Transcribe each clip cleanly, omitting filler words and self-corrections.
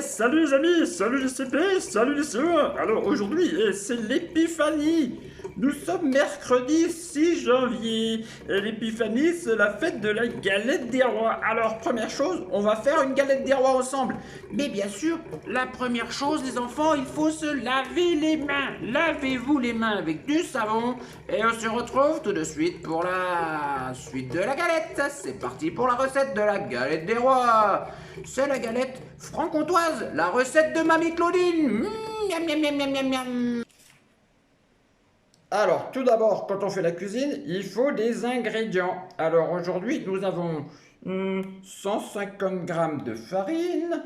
Salut les amis, salut les CP, salut les CE1. Alors aujourd'hui, c'est l'épiphanie. Nous sommes mercredi 6 janvier. Et l'épiphanie, c'est la fête de la galette des rois. Alors première chose, on va faire une galette des rois ensemble. Mais bien sûr, la première chose les enfants, il faut se laver les mains. Lavez-vous les mains avec du savon. Et on se retrouve tout de suite pour la suite de la galette. C'est parti pour la recette de la galette des rois. C'est la galette franc-comtoise, la recette de Mamie Claudine. Miam, miam, miam, miam, miam, miam. Alors, tout d'abord, quand on fait la cuisine, il faut des ingrédients. Alors aujourd'hui, nous avons 150 grammes de farine,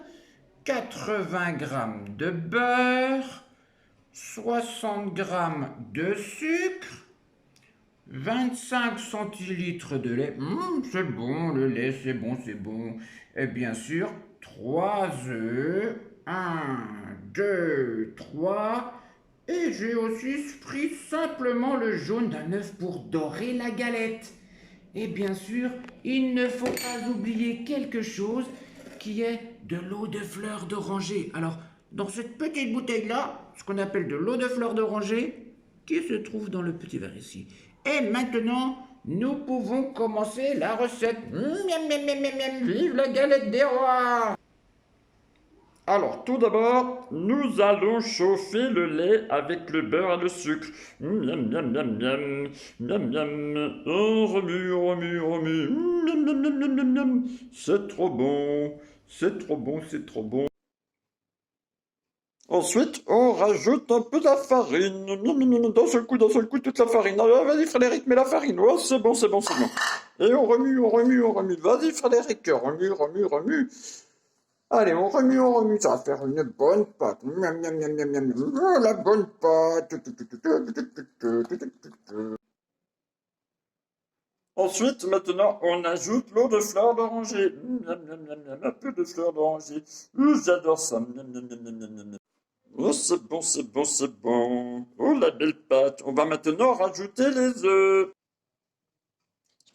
80 grammes de beurre, 60 grammes de sucre, 25 centilitres de lait. C'est bon, le lait, c'est bon, c'est bon. Et bien sûr, 3 œufs. Un, 2, 3. Et j'ai aussi pris simplement le jaune d'un œuf pour dorer la galette. Et bien sûr, il ne faut pas oublier quelque chose qui est de l'eau de fleur d'oranger. Alors, dans cette petite bouteille-là, ce qu'on appelle de l'eau de fleur d'oranger, qui se trouve dans le petit verre ici. Et maintenant, nous pouvons commencer la recette. Miam, miam, miam, miam, miam, vive la galette des rois! Alors, tout d'abord, nous allons chauffer le lait avec le beurre et le sucre. Miam, miam, miam, miam, miam, miam. On remue, on remue, on remue. Miam, miam, miam, miam, miam, miam. C'est trop bon, c'est trop bon, c'est trop bon. Ensuite, on rajoute un peu de la farine. Miam, miam, miam. D'un seul coup, toute la farine. Ah, vas-y, Frédéric, mets la farine. Oh, c'est bon, c'est bon, c'est bon. Et on remue, on remue, on remue. Vas-y, Frédéric, remue, remue, remue. Allez, on remue, ça va faire une bonne pâte. Miam, miam, miam, miam, miam, miam. Oh, la bonne pâte. Ensuite, maintenant, on ajoute l'eau de fleur d'oranger. Miam, miam, miam, miam, un peu de fleur d'oranger. J'adore ça. Miam, miam, miam, miam, miam, miam. Oh, c'est bon, c'est bon, c'est bon. Oh, la belle pâte. On va maintenant rajouter les œufs.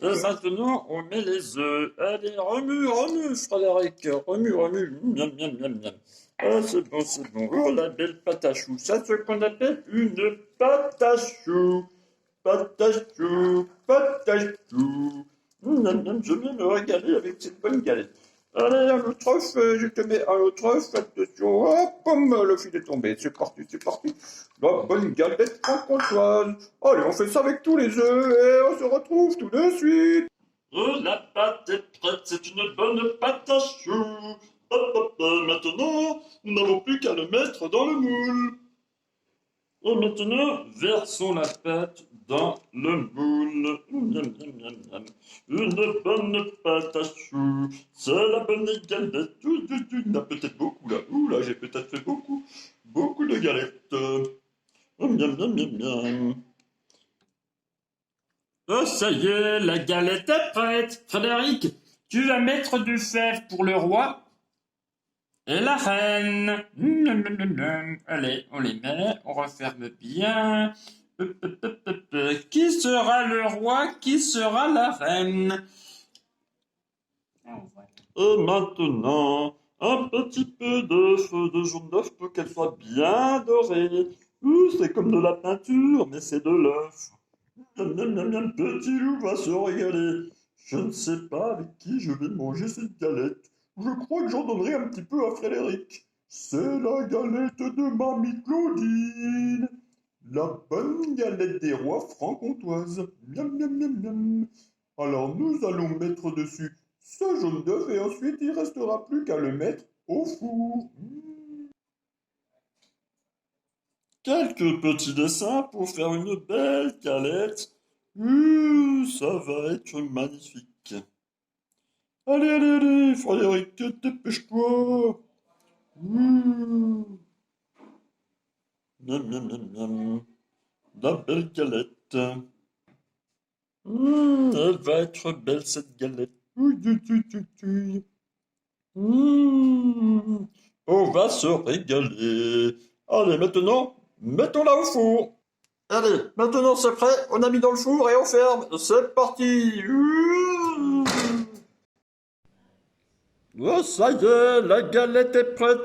Et maintenant, on met les œufs. Allez, remue, remue, Frédéric. Remue, remue. Miam, miam, miam, miam. Ah, c'est bon, c'est bon. Oh, la belle pâte à choux. C'est ce qu'on appelle une pâte à choux. Pâte à choux, pâte à choux. Miam, miam, je viens me régaler avec cette bonne galette. Allez, un autre œuf, je te mets un autre œuf, attention, hop, pomme, le fil est tombé, c'est parti, c'est parti. La bonne galette franc-comtoise. Allez, on fait ça avec tous les œufs et on se retrouve tout de suite. Oh, la pâte est prête, c'est une bonne pâte à choux. Hop, hop, maintenant, nous n'avons plus qu'à le mettre dans le moule. Et maintenant, versons la pâte dans le moule. Miam, miam, miam, miam. Une bonne pâte à choux, c'est la bonne galette. Il y en a peut-être beaucoup là. Ouh là, j'ai peut-être fait beaucoup, beaucoup de galettes. Miam, miam, miam, miam. Oh, ça y est, la galette est prête. Frédéric, tu vas mettre du fève pour le roi et la reine. Allez, on les met, on referme bien. Qui sera le roi? Qui sera la reine? Et maintenant, un petit peu de jaune d'œuf pour qu'elle soit bien dorée. C'est comme de la peinture, mais c'est de l'œuf. Miam, miam, miam, miam, petit loup va se régaler. Je ne sais pas avec qui je vais manger cette galette. Je crois que j'en donnerai un petit peu à Frédéric. C'est la galette de Mamie Claudine. La bonne galette des rois franc-comtoise. Miam, miam, miam, miam. Alors nous allons mettre dessus ce jaune d'œuf et ensuite il restera plus qu'à le mettre au four. Quelques petits dessins pour faire une belle galette. Ça va être magnifique. Allez, allez, allez, Frédéric, dépêche-toi. Miam, miam, miam, miam. La belle galette. Elle va être belle cette galette. On va se régaler. Allez, maintenant, mettons-la au four. Allez, maintenant c'est prêt, on a mis dans le four et on ferme. C'est parti. Oh, ça y est, la galette est prête.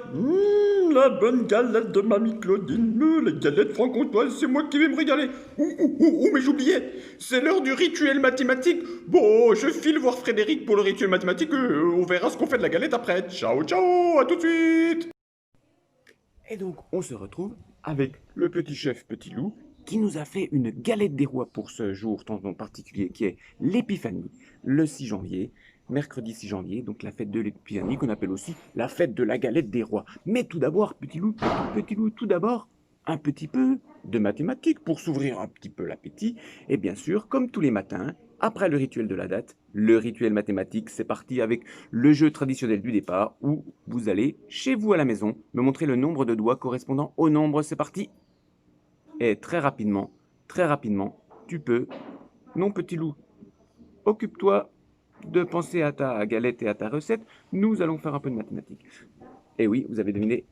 La bonne galette de Mamie Claudine. La galette franc-comtoise, c'est moi qui vais me régaler. Mais j'oubliais, c'est l'heure du rituel mathématique. Bon, je file voir Frédéric pour le rituel mathématique. On verra ce qu'on fait de la galette après. Ciao, ciao, à tout de suite. Et donc, on se retrouve avec le petit chef Petit Loup qui nous a fait une galette des rois pour ce jour tant en particulier qui est l'épiphanie, le 6 janvier, mercredi 6 janvier, donc la fête de l'épiphanie qu'on appelle aussi la fête de la galette des rois. Mais tout d'abord, Petit Loup, tout d'abord, un petit peu de mathématiques pour s'ouvrir un petit peu l'appétit. Et bien sûr, comme tous les matins, après le rituel de la date, le rituel mathématique, c'est parti avec le jeu traditionnel du départ où vous allez, chez vous à la maison, me montrer le nombre de doigts correspondant au nombre. C'est parti. Et très rapidement, tu peux, non petit loup, occupe-toi de penser à ta galette et à ta recette. Nous allons faire un peu de mathématiques. Et oui, vous avez deviné,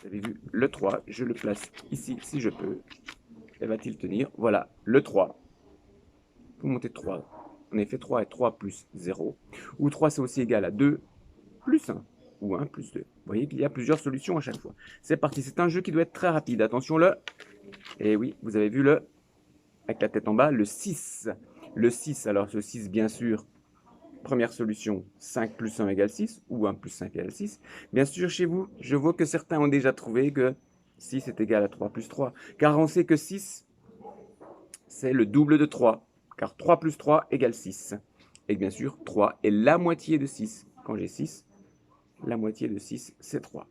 vous avez vu le 3, je le place ici si je peux. Et va-t-il tenir? Voilà, le 3. Vous montez 3. En effet, 3 est 3 plus 0. Ou 3 c'est aussi égal à 2 plus 1. Ou 1 plus 2. Vous voyez qu'il y a plusieurs solutions à chaque fois. C'est parti, c'est un jeu qui doit être très rapide. Attention le... Et oui, vous avez vu le... Avec la tête en bas, le 6. Le 6, alors ce 6 bien sûr, première solution, 5 plus 1 égale 6, ou 1 plus 5 égale 6. Bien sûr, chez vous, je vois que certains ont déjà trouvé que 6 est égal à 3 plus 3. Car on sait que 6, c'est le double de 3. Car 3 plus 3 égale 6. Et bien sûr, 3 est la moitié de 6. Quand j'ai 6, la moitié de 6, c'est 3.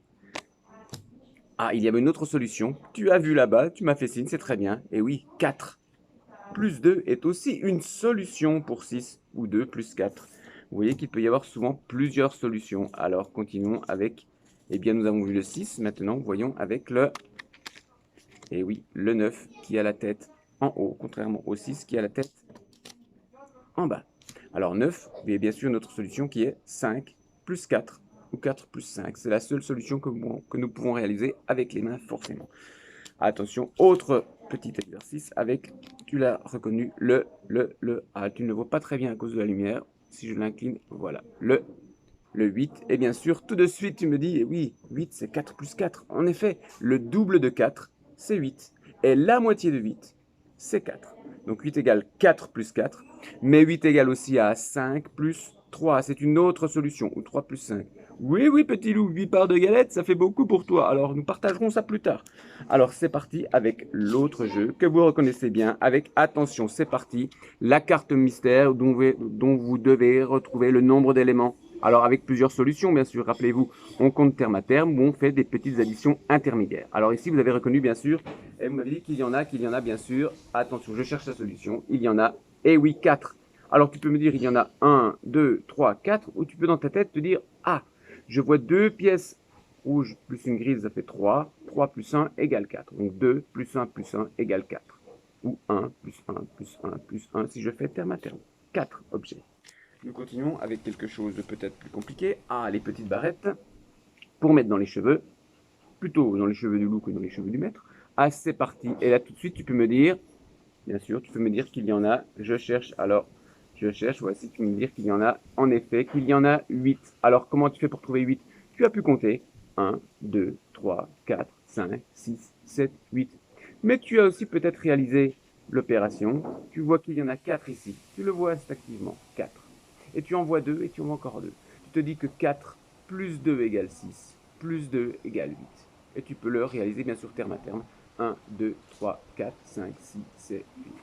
Ah, il y avait une autre solution. Tu as vu là-bas, tu m'as fait signe, c'est très bien. Et oui, 4 plus 2 est aussi une solution pour 6, ou 2 plus 4. Vous voyez qu'il peut y avoir souvent plusieurs solutions. Alors, continuons avec... Eh bien, nous avons vu le 6. Maintenant, voyons avec le... Et oui, le 9 qui a la tête en haut, contrairement au 6 qui a la tête en bas. Alors 9, mais bien sûr notre solution qui est 5 plus 4, ou 4 plus 5. C'est la seule solution que nous pouvons réaliser avec les mains forcément. Attention, autre petit exercice avec, tu l'as reconnu, ah, tu ne le vois pas très bien à cause de la lumière. Si je l'incline, voilà, le 8. Et bien sûr, tout de suite, tu me dis, eh oui, 8 c'est 4 plus 4. En effet, le double de 4, c'est 8. Et la moitié de 8, c'est 4. Donc 8 égale 4 plus 4. Mais 8 égale aussi à 5 plus 3. C'est une autre solution. Ou 3 plus 5. Oui, oui, petit loup, 8 parts de galette, ça fait beaucoup pour toi. Alors nous partagerons ça plus tard. Alors c'est parti avec l'autre jeu que vous reconnaissez bien. Avec, attention, c'est parti, la carte mystère dont vous devez retrouver le nombre d'éléments. Alors avec plusieurs solutions, bien sûr, rappelez-vous, on compte terme à terme ou on fait des petites additions intermédiaires. Alors ici, vous avez reconnu, bien sûr, et vous m'avez dit qu'il y en a, bien sûr. Attention, je cherche la solution, il y en a, et oui, 4. Alors tu peux me dire, il y en a 1, 2, 3, 4, ou tu peux dans ta tête te dire, ah, je vois 2 pièces rouges plus une grise, ça fait 3, 3 plus 1 égale 4. Donc 2 plus 1 plus 1 égale 4. Ou 1 plus 1 plus 1 plus 1 si je fais terme à terme. 4 objets. Nous continuons avec quelque chose de peut-être plus compliqué. Ah, les petites barrettes pour mettre dans les cheveux, plutôt dans les cheveux du loup que dans les cheveux du maître. Ah, c'est parti. Et là, tout de suite, tu peux me dire, bien sûr, tu peux me dire qu'il y en a. Je cherche, alors, je cherche. Voici, tu peux me dire qu'il y en a, en effet, qu'il y en a 8. Alors, comment tu fais pour trouver 8? Tu as pu compter 1, 2, 3, 4, 5, 6, 7, 8. Mais tu as aussi peut-être réalisé l'opération. Tu vois qu'il y en a 4 ici. Tu le vois instinctivement, 4. Et tu en vois 2 et tu en vois encore 2. Tu te dis que 4 plus 2 égale 6, plus 2 égale 8. Et tu peux le réaliser bien sûr terme à terme. 1, 2, 3, 4, 5, 6, 7, 8.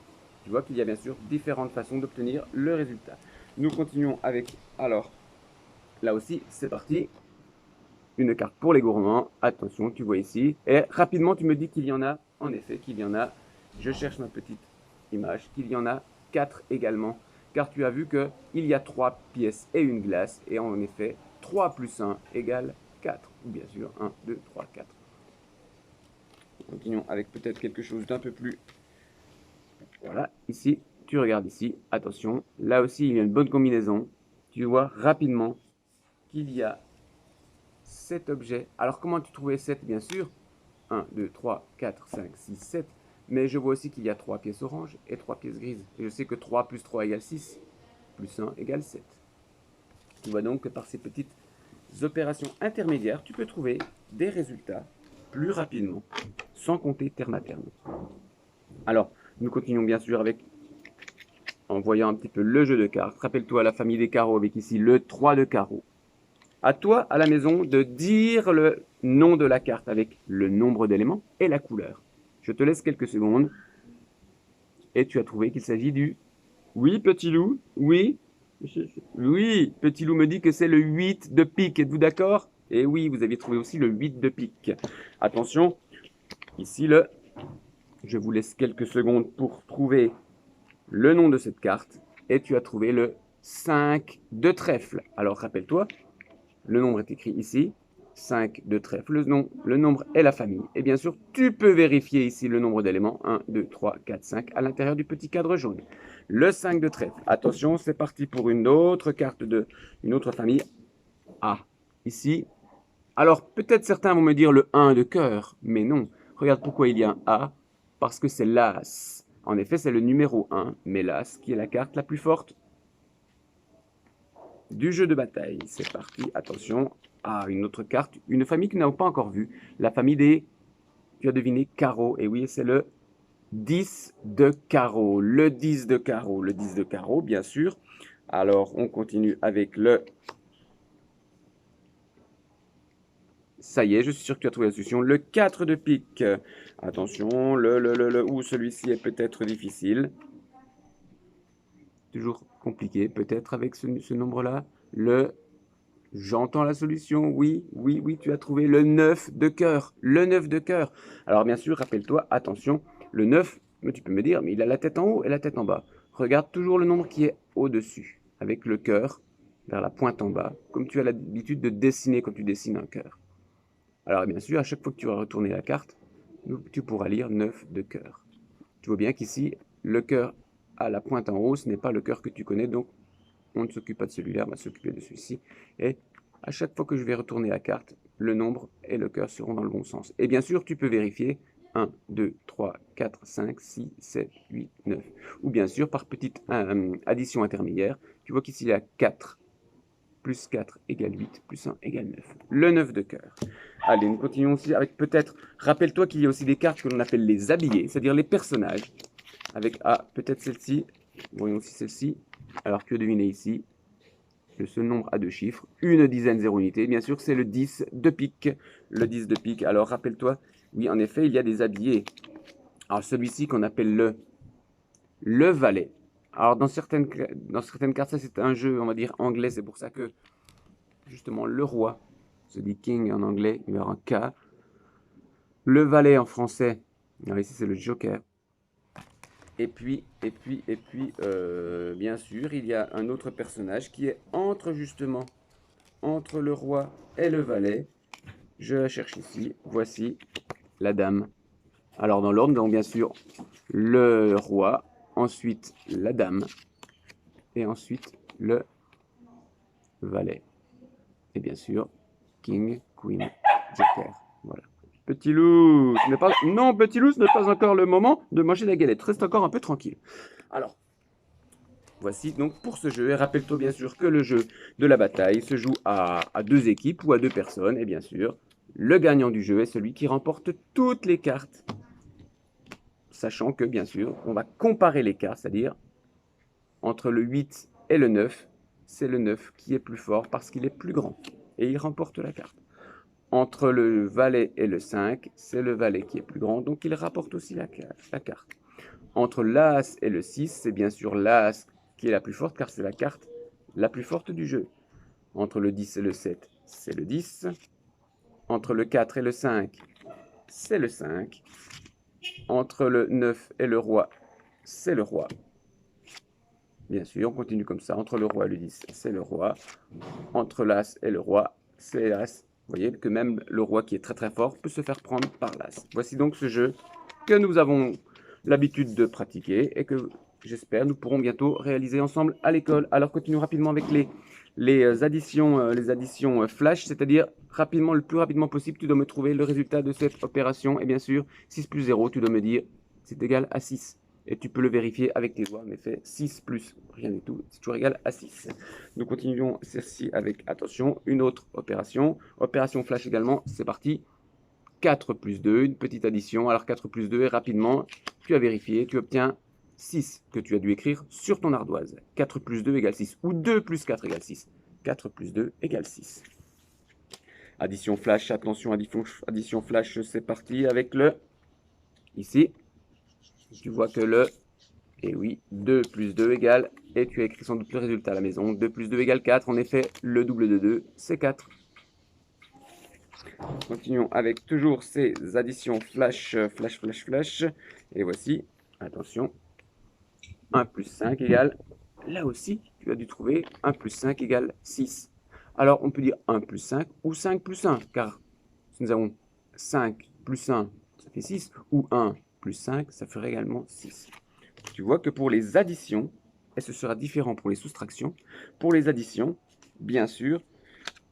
Tu vois qu'il y a bien sûr différentes façons d'obtenir le résultat. Nous continuons avec, alors, là aussi, c'est parti. Une carte pour les gourmands. Attention, tu vois ici. Et rapidement, tu me dis qu'il y en a, en effet, qu'il y en a. Je cherche ma petite image, qu'il y en a 4 également. Car tu as vu qu'il y a 3 pièces et une glace. Et en effet, 3 plus 1 égale 4. Ou bien sûr, 1, 2, 3, 4. Continuons avec peut-être quelque chose d'un peu plus... Voilà, ici, tu regardes ici. Attention, là aussi, il y a une bonne combinaison. Tu vois rapidement qu'il y a 7 objets. Alors, comment tu trouvais 7, bien sûr? 1, 2, 3, 4, 5, 6, 7. Mais je vois aussi qu'il y a 3 pièces oranges et 3 pièces grises. Et je sais que 3 plus 3 égale 6, plus 1 égale 7. Tu vois donc que par ces petites opérations intermédiaires, tu peux trouver des résultats plus rapidement, sans compter terme à terme. Alors, nous continuons bien sûr en voyant un petit peu le jeu de cartes. Rappelle-toi la famille des carreaux avec ici le 3 de carreaux. À toi, à la maison, de dire le nom de la carte avec le nombre d'éléments et la couleur. Je te laisse quelques secondes. Et tu as trouvé qu'il s'agit du... Oui, petit loup, oui. Oui, petit loup me dit que c'est le 8 de pique. Êtes-vous d'accord? Et oui, vous aviez trouvé aussi le 8 de pique. Attention, ici je vous laisse quelques secondes pour trouver le nom de cette carte. Et tu as trouvé le 5 de trèfle. Alors rappelle-toi, le nombre est écrit ici. 5 de trèfle, le nombre est la famille. Et bien sûr, tu peux vérifier ici le nombre d'éléments. 1, 2, 3, 4, 5 à l'intérieur du petit cadre jaune. Le 5 de trèfle. Attention, c'est parti pour une autre carte une autre famille. Ah, ici. Alors, peut-être certains vont me dire le 1 de cœur, mais non. Regarde pourquoi il y a un A. Parce que c'est l'As. En effet, c'est le numéro 1, mais l'As qui est la carte la plus forte du jeu de bataille. C'est parti, attention. Ah, une autre carte, une famille que nous n'avons pas encore vue. La famille des, tu as deviné, carreaux. Et oui, c'est le 10 de carreau. Le 10 de carreau. Le 10 de carreau, bien sûr. Alors, on continue avec le... Ça y est, je suis sûr que tu as trouvé la solution. Le 4 de pique. Attention, ou celui-ci est peut-être difficile. Toujours compliqué, peut-être avec ce nombre-là. J'entends la solution, oui, oui, oui, tu as trouvé le 9 de cœur, le 9 de cœur. Alors bien sûr, rappelle-toi, attention, le 9, mais tu peux me dire, mais il a la tête en haut et la tête en bas. Regarde toujours le nombre qui est au-dessus, avec le cœur vers la pointe en bas, comme tu as l'habitude de dessiner quand tu dessines un cœur. Alors bien sûr, à chaque fois que tu vas retourner la carte, tu pourras lire 9 de cœur. Tu vois bien qu'ici, le cœur à la pointe en haut, ce n'est pas le cœur que tu connais, donc on ne s'occupe pas de celui-là, on va s'occuper de celui-ci. Et à chaque fois que je vais retourner la carte, le nombre et le cœur seront dans le bon sens. Et bien sûr, tu peux vérifier 1, 2, 3, 4, 5, 6, 7, 8, 9. Ou bien sûr, par petite addition intermédiaire, tu vois qu'ici il y a 4. Plus 4 égale 8, plus 1 égale 9. Le 9 de cœur. Allez, nous continuons aussi avec peut-être... Rappelle-toi qu'il y a aussi des cartes que l'on appelle les habillés, c'est-à-dire les personnages. Avec peut-être celle-ci. Voyons aussi celle-ci. Alors, que deviner ici? Le seul nombre à deux chiffres, une dizaine, 0 unité. Bien sûr, c'est le 10 de pique. Le 10 de pique. Alors, rappelle-toi, oui, en effet, il y a des habillés. Alors, celui-ci qu'on appelle le valet. Alors, dans certaines cartes, ça c'est un jeu, on va dire, anglais. C'est pour ça que, justement, le roi se dit king en anglais, il y aura un K. Le valet en français, alors ici c'est le joker. Et puis, bien sûr, il y a un autre personnage qui est justement, entre le roi et le valet. Je la cherche ici. Voici la dame. Alors, dans l'ordre, nous avons bien sûr le roi, ensuite la dame, et ensuite le valet. Et bien sûr, king, queen, joker. Voilà. Petit loup, non, petit loup, ce n'est pas encore le moment de manger la galette. Reste encore un peu tranquille. Alors, voici donc pour ce jeu. Et rappelle-toi bien sûr que le jeu de la bataille se joue à 2 équipes ou à 2 personnes. Et bien sûr, le gagnant du jeu est celui qui remporte toutes les cartes. Sachant que, bien sûr, on va comparer les cartes, c'est-à-dire entre le 8 et le 9. C'est le 9 qui est plus fort parce qu'il est plus grand. Et il remporte la carte. Entre le valet et le 5, c'est le valet qui est plus grand, donc il rapporte aussi la carte. Entre l'as et le 6, c'est bien sûr l'as qui est la plus forte, car c'est la carte la plus forte du jeu. Entre le 10 et le 7, c'est le 10. Entre le 4 et le 5, c'est le 5. Entre le 9 et le roi, c'est le roi. Bien sûr, on continue comme ça. Entre le roi et le 10, c'est le roi. Entre l'as et le roi, c'est l'as. Vous voyez que même le roi qui est très très fort peut se faire prendre par l'as. Voici donc ce jeu que nous avons l'habitude de pratiquer et que j'espère nous pourrons bientôt réaliser ensemble à l'école. Alors continuons rapidement avec les additions flash, c'est-à-dire rapidement, le plus rapidement possible, tu dois me trouver le résultat de cette opération. Et bien sûr, 6 plus 0, tu dois me dire c'est égal à 6. et tu peux le vérifier avec tes doigts, mais fais 6 plus rien du tout, c'est toujours égal à 6. Nous continuons ceci avec, attention, une autre opération. Opération flash également, c'est parti. 4 plus 2, une petite addition. Alors 4 plus 2, et rapidement, tu as vérifié, tu obtiens 6 que tu as dû écrire sur ton ardoise. 4 plus 2 égale 6, ou 2 plus 4 égale 6. 4 plus 2 égale 6. Addition flash, attention, addition flash, c'est parti avec le... Ici, tu vois que le... Et oui, 2 plus 2 égale... Et tu as écrit sans doute le résultat à la maison. 2 plus 2 égale 4. En effet, le double de 2, c'est 4. Continuons avec toujours ces additions flash, flash, flash, flash. Et voici, attention, 1 plus 5 égale... Là aussi, tu as dû trouver 1 plus 5 égale 6. Alors, on peut dire 1 plus 5 ou 5 plus 1, car si nous avons 5 plus 1, ça fait 6, ou 1 plus 5, ça ferait également 6. Tu vois que pour les additions, et ce sera différent pour les soustractions, pour les additions, bien sûr,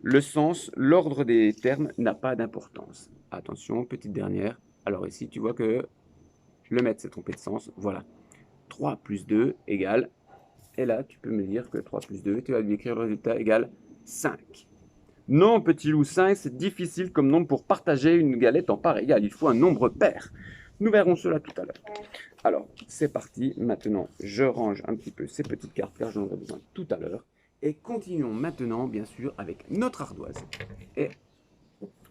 le sens, l'ordre des termes n'a pas d'importance. Attention, petite dernière. Alors ici, tu vois que le maître s'est trompé de sens. Voilà. 3 plus 2 égale... Et là, tu peux me dire que 3 plus 2, tu vas lui écrire le résultat égale 5. Non, petit loup, 5, c'est difficile comme nombre pour partager une galette en parts égales. Il faut un nombre pair. Nous verrons cela tout à l'heure. Alors, c'est parti. Maintenant, je range un petit peu ces petites cartes car j'en aurai besoin tout à l'heure. Et continuons maintenant, bien sûr, avec notre ardoise. Et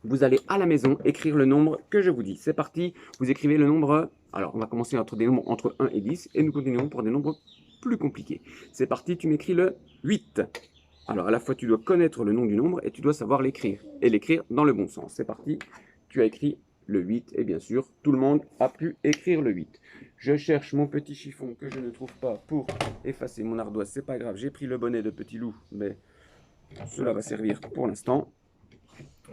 vous allez à la maison écrire le nombre que je vous dis. C'est parti. Vous écrivez le nombre... Alors, on va commencer entre des nombres entre 1 et 10. Et nous continuerons pour des nombres plus compliqués. C'est parti, tu m'écris le 8. Alors, à la fois, tu dois connaître le nom du nombre et tu dois savoir l'écrire. Et l'écrire dans le bon sens. C'est parti. Tu as écrit le 8. Et bien sûr, tout le monde a pu écrire le 8. Je cherche mon petit chiffon que je ne trouve pas pour effacer mon ardoise. C'est pas grave, j'ai pris le bonnet de petit loup. Mais cela va servir pour l'instant.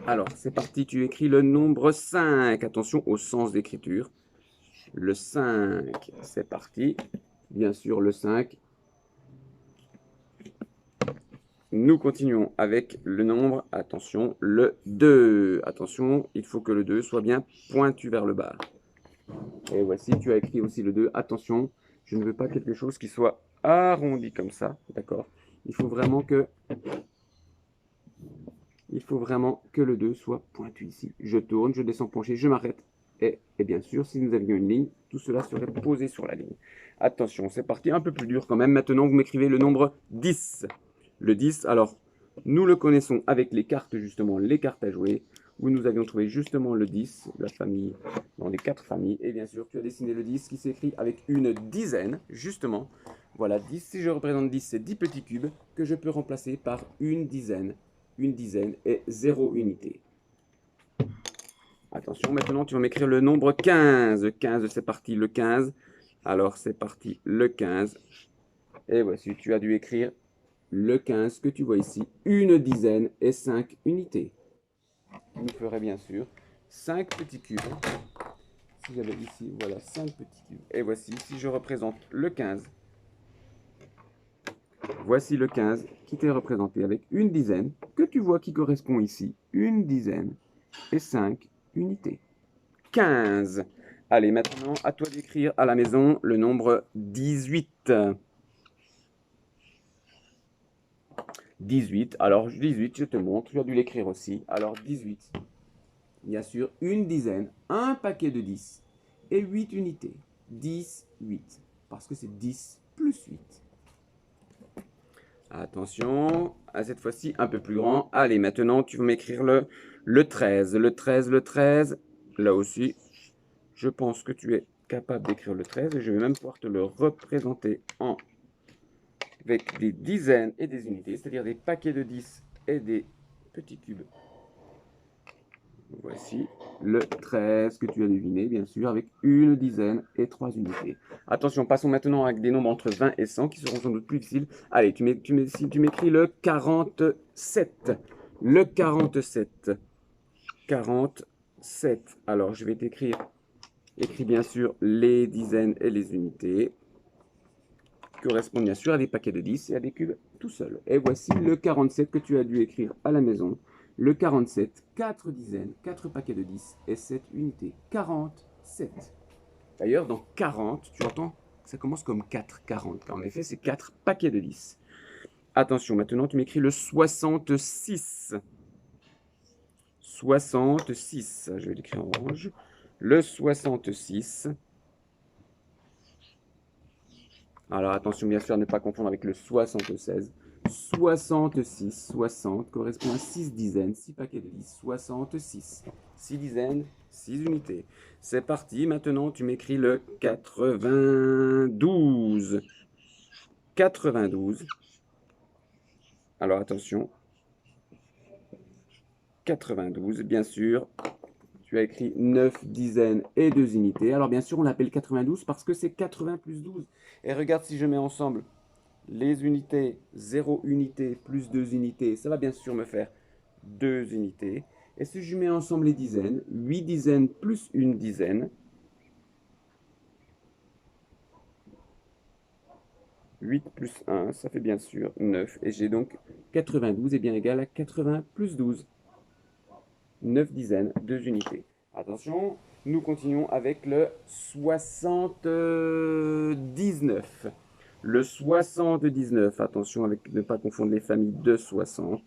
Alors, c'est parti. Tu écris le nombre 5. Attention au sens d'écriture. Le 5. C'est parti. Bien sûr, le 5. Nous continuons avec le nombre, attention, le 2. Attention, il faut que le 2 soit bien pointu vers le bas. Et voici, tu as écrit aussi le 2. Attention, je ne veux pas quelque chose qui soit arrondi comme ça, d'accord? Il faut vraiment que le 2 soit pointu ici. Je tourne, je descends penché, je m'arrête. Et bien sûr, si nous avions une ligne, tout cela serait posé sur la ligne. Attention, c'est parti, un peu plus dur quand même. Maintenant, vous m'écrivez le nombre 10. Le 10, alors, nous le connaissons avec les cartes, justement, les cartes à jouer, où nous avions trouvé justement le 10, la famille, dans les 4 familles. Et bien sûr, tu as dessiné le 10 qui s'écrit avec une dizaine, justement. Voilà, 10, si je représente 10, c'est 10 petits cubes que je peux remplacer par une dizaine et 0 unité. Attention, maintenant tu vas m'écrire le nombre 15. 15, c'est parti, le 15. Alors c'est parti, le 15. Et voici, tu as dû écrire le 15 que tu vois ici. Une dizaine et 5 unités. Nous ferait bien sûr 5 petits cubes. Si j'avais ici, voilà, 5 petits cubes. Et voici, si je représente le 15. Voici le 15 qui t'est représenté avec une dizaine que tu vois qui correspond ici. Une dizaine et 5 unités. 15. Allez, maintenant, à toi d'écrire à la maison le nombre 18. 18. Alors, 18, je te montre. Tu as dû l'écrire aussi. Alors, 18. Bien sûr, une dizaine, un paquet de 10 et 8 unités. 10, 8. Parce que c'est 10 plus 8. Attention, à cette fois-ci un peu plus grand. Allez, maintenant, tu vas m'écrire le 13. Le 13, le 13. Là aussi, je pense que tu es capable d'écrire le 13 et je vais même pouvoir te le représenter avec des dizaines et des unités, c'est-à-dire des paquets de 10 et des petits cubes. Voici le 13 que tu as deviné, bien sûr, avec une dizaine et 3 unités. Attention, passons maintenant avec des nombres entre 20 et 100 qui seront sans doute plus difficiles. Allez, tu m'écris le 47. Le 47. 47. Alors, je vais t'écrire, écris bien sûr les dizaines et les unités, qui correspondent bien sûr à des paquets de 10 et à des cubes tout seul. Et voici le 47 que tu as dû écrire à la maison. Le 47, 4 dizaines, 4 paquets de 10 et 7 unités. 47. D'ailleurs, dans 40, tu entends ça commence comme 4, 40. En effet, c'est 4 paquets de 10. Attention, maintenant, tu m'écris le 66. 66, je vais l'écrire en orange. Le 66. Alors attention, bien sûr, à ne pas confondre avec le 76. 66, 60 correspond à 6 dizaines, 6 paquets de 10, 66. 6 dizaines, 6 unités. C'est parti, maintenant tu m'écris le 92. 92. Alors attention. 92, bien sûr. Tu as écrit 9 dizaines et 2 unités. Alors bien sûr, on l'appelle 92 parce que c'est 80 plus 12. Et regarde si je mets ensemble les unités, 0 unité plus 2 unités, ça va bien sûr me faire 2 unités. Et si je mets ensemble les dizaines, 8 dizaines plus une dizaine, 8 plus 1, ça fait bien sûr 9. Et j'ai donc 92 est bien égal à 80 plus 12. 9 dizaines, 2 unités. Attention, nous continuons avec le 79. Le 79, attention avec ne pas confondre les familles de 60.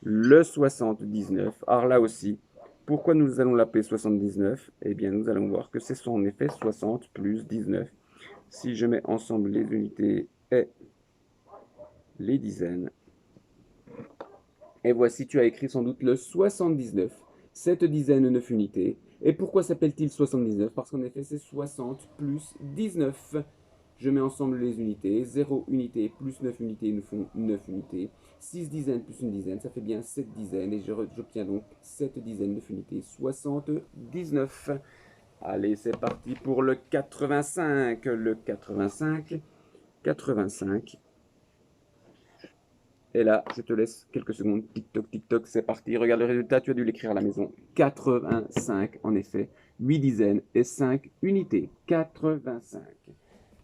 Le 79, alors là aussi, pourquoi nous allons l'appeler 79? Eh bien, nous allons voir que c'est en effet 60 plus 19. Si je mets ensemble les unités et les dizaines, et voici, tu as écrit sans doute le 79. 7 dizaines, 9 unités. Et pourquoi s'appelle-t-il 79? Parce qu'en effet, c'est 60 plus 19. Je mets ensemble les unités. 0 unité plus 9 unités nous font 9 unités. 6 dizaines plus une dizaine, ça fait bien 7 dizaines. Et j'obtiens donc 7 dizaines, 9 unités, 79. Allez, c'est parti pour le 85. Le 85. 85. Et là, je te laisse quelques secondes. Tic-toc, tic-toc, c'est parti. Regarde le résultat, tu as dû l'écrire à la maison. 85, en effet. 8 dizaines et 5 unités. 85.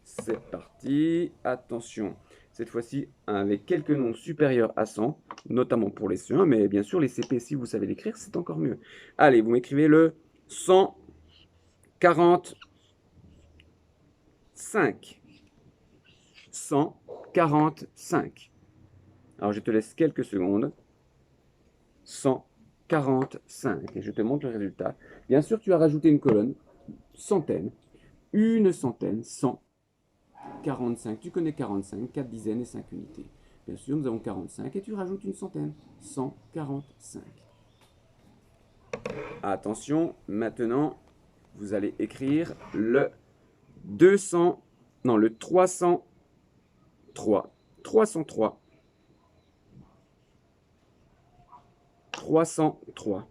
C'est parti. Attention. Cette fois-ci, avec quelques nombres supérieurs à 100, notamment pour les CE1, mais bien sûr, les CP, si vous savez l'écrire, c'est encore mieux. Allez, vous m'écrivez le 145. 145. Alors, je te laisse quelques secondes. 145. Et je te montre le résultat. Bien sûr, tu as rajouté une colonne. Centaine. Une centaine. 145. Tu connais 45. 4 dizaines et 5 unités. Bien sûr, nous avons 45. Et tu rajoutes une centaine. 145. Attention, maintenant, vous allez écrire le 200. Non, le 303. 303. 303.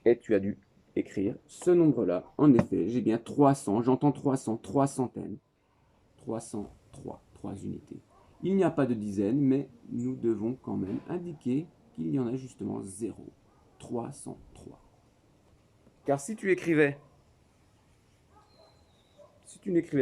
Et tu as dû écrire ce nombre-là. En effet, j'ai bien 300. J'entends 300, 3 centaines. 303, 3 unités. Il n'y a pas de dizaines, mais nous devons quand même indiquer qu'il y en a justement 0. 303. Car si tu n'écrivais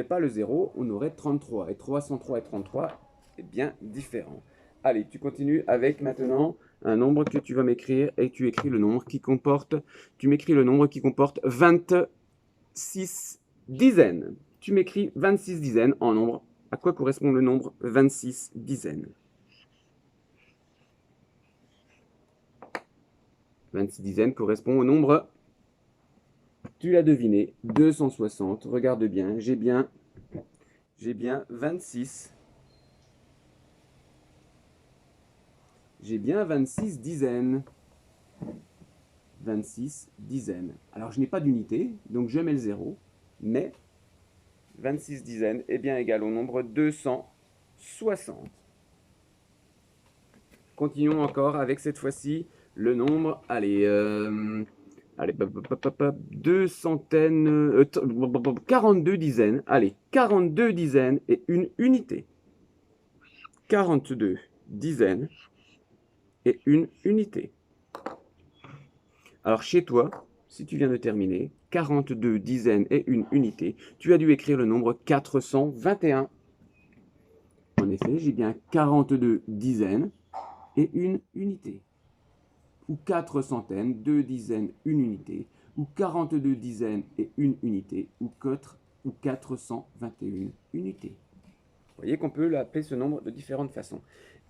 pas le 0, on aurait 33. Et 303 et 33 est bien différent. Allez, tu continues avec maintenant un nombre que tu vas m'écrire et tu écris le nombre qui comporte, tu m'écris le nombre qui comporte 26 dizaines. Tu m'écris 26 dizaines en nombre. À quoi correspond le nombre 26 dizaines? 26 dizaines correspond au nombre, tu l'as deviné, 260. Regarde bien, j'ai bien 26. J'ai bien 26 dizaines. 26 dizaines. Alors, je n'ai pas d'unité, donc je mets le 0, mais 26 dizaines est bien égal au nombre 260. Continuons encore avec cette fois-ci le nombre, allez, 42 dizaines, allez, 42 dizaines et une unité. 42 dizaines et une unité. Alors chez toi, si tu viens de terminer, 42 dizaines et une unité, tu as dû écrire le nombre 421. En effet, j'ai bien 42 dizaines et une unité. Ou 4 centaines, 2 dizaines, une unité. ou 42 dizaines et 1 unité, ou 421 unités. Vous voyez qu'on peut l'appeler ce nombre de différentes façons.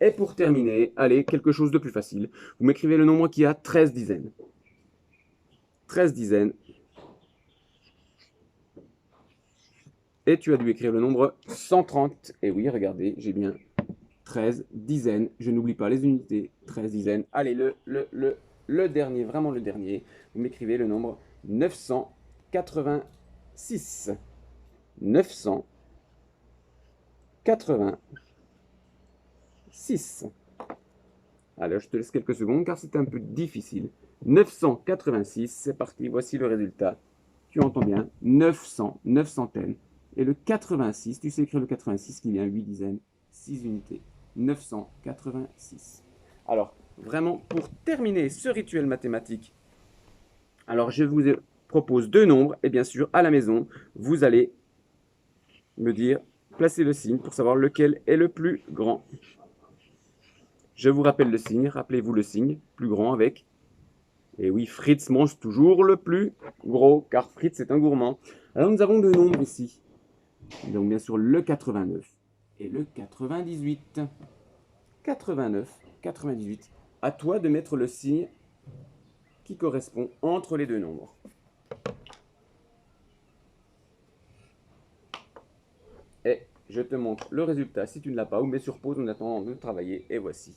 Et pour terminer, allez, quelque chose de plus facile. Vous m'écrivez le nombre qui a 13 dizaines. 13 dizaines. Et tu as dû écrire le nombre 130. Et oui, regardez, j'ai bien 13 dizaines. Je n'oublie pas les unités. 13 dizaines. Allez, le dernier, vraiment le dernier. Vous m'écrivez le nombre 986. 986. Alors, je te laisse quelques secondes car c'est un peu difficile. 986, c'est parti. Voici le résultat. Tu entends bien, 900, 9 centaines. Et le 86, tu sais écrire le 86 qui vient 8 dizaines, 6 unités. 986. Alors, vraiment, pour terminer ce rituel mathématique, alors je vous propose deux nombres, et bien sûr, à la maison, vous allez me dire, placer le signe pour savoir lequel est le plus grand. Je vous rappelle le signe, rappelez-vous le signe, plus grand avec. Et oui, Fritz mange toujours le plus gros, car Fritz est un gourmand. Alors nous avons deux nombres ici. Donc bien sûr le 89 et le 98. 89, 98. À toi de mettre le signe qui correspond entre les deux nombres. Et je te montre le résultat si tu ne l'as pas, ou mets sur pause en attendant de travailler. Et voici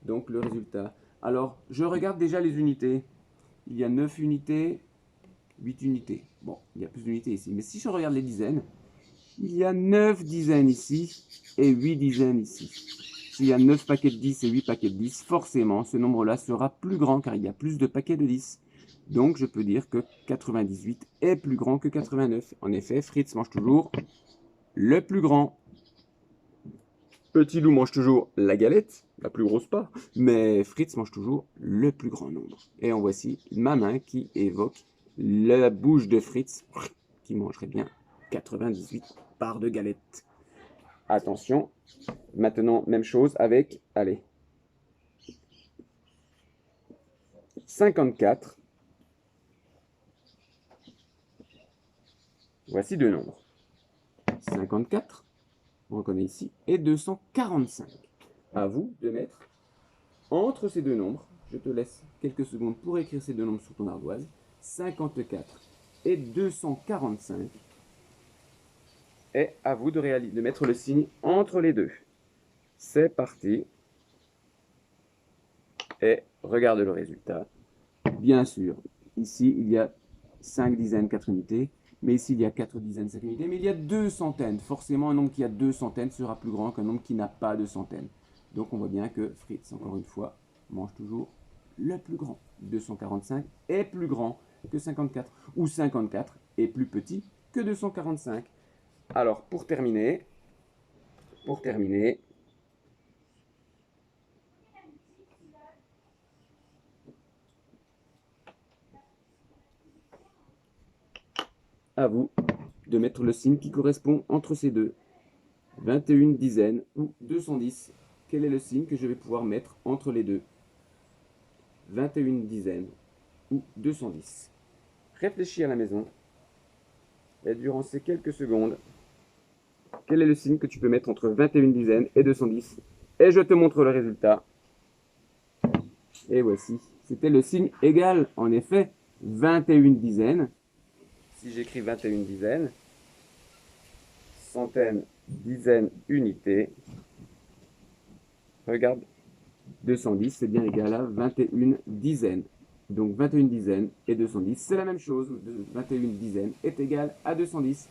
donc le résultat. Alors, je regarde déjà les unités. Il y a 9 unités, 8 unités. Bon, il y a plus d'unités ici. Mais si je regarde les dizaines, il y a 9 dizaines ici et 8 dizaines ici. S'il y a 9 paquets de 10 et 8 paquets de 10, forcément, ce nombre-là sera plus grand car il y a plus de paquets de 10. Donc, je peux dire que 98 est plus grand que 89. En effet, Fritz mange toujours le plus grand. Petit loup mange toujours la galette, la plus grosse part, mais Fritz mange toujours le plus grand nombre. Et en voici ma main qui évoque la bouche de Fritz, qui mangerait bien 98 parts de galette. Attention, maintenant, même chose avec, allez, 54. Voici deux nombres. 54. On reconnaît ici, et 245. À vous de mettre entre ces deux nombres, je te laisse quelques secondes pour écrire ces deux nombres sur ton ardoise, 54 et 245. Et à vous de mettre le signe entre les deux. C'est parti. Et regarde le résultat. Bien sûr, ici il y a 5 dizaines, 4 unités. Mais ici, il y a 4 dizaines, 5 unités. Mais il y a 2 centaines. Forcément, un nombre qui a 2 centaines sera plus grand qu'un nombre qui n'a pas de centaines. Donc, on voit bien que Fritz, encore une fois, mange toujours le plus grand. 245 est plus grand que 54. Ou 54 est plus petit que 245. Alors, pour terminer, à vous de mettre le signe qui correspond entre ces deux. 21 dizaines ou 210. Quel est le signe que je vais pouvoir mettre entre les deux? 21 dizaines ou 210. Réfléchis à la maison. Et durant ces quelques secondes, quel est le signe que tu peux mettre entre 21 dizaines et 210? Et je te montre le résultat. Et voici. C'était le signe égal. En effet, 21 dizaines. Si j'écris 21 dizaines, centaines, dizaines, unités, regarde, 210, c'est bien égal à 21 dizaines. Donc 21 dizaines et 210, c'est la même chose. 21 dizaines est égal à 210.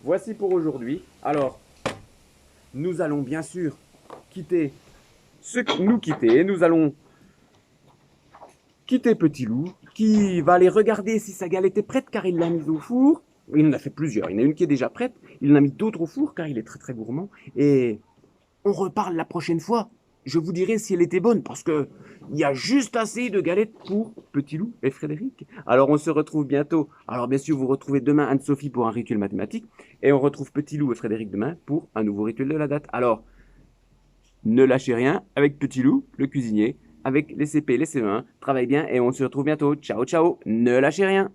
Voici pour aujourd'hui. Alors, nous allons bien sûr nous quitter. Nous allons quitter Petit Loup, qui va aller regarder si sa galette est prête, car il l'a mise au four. Il en a fait plusieurs. Il y en a une qui est déjà prête. Il en a mis d'autres au four, car il est très très gourmand. Et on reparle la prochaine fois. Je vous dirai si elle était bonne, parce que il y a juste assez de galettes pour Petit Loup et Frédéric. Alors on se retrouve bientôt. Alors bien sûr, vous retrouvez demain Anne-Sophie pour un rituel mathématique. Et on retrouve Petit Loup et Frédéric demain pour un nouveau rituel de la date. Alors, ne lâchez rien avec Petit Loup, le cuisinier, avec les CP, les CE1. Travaille bien et on se retrouve bientôt. Ciao, ciao. Ne lâchez rien.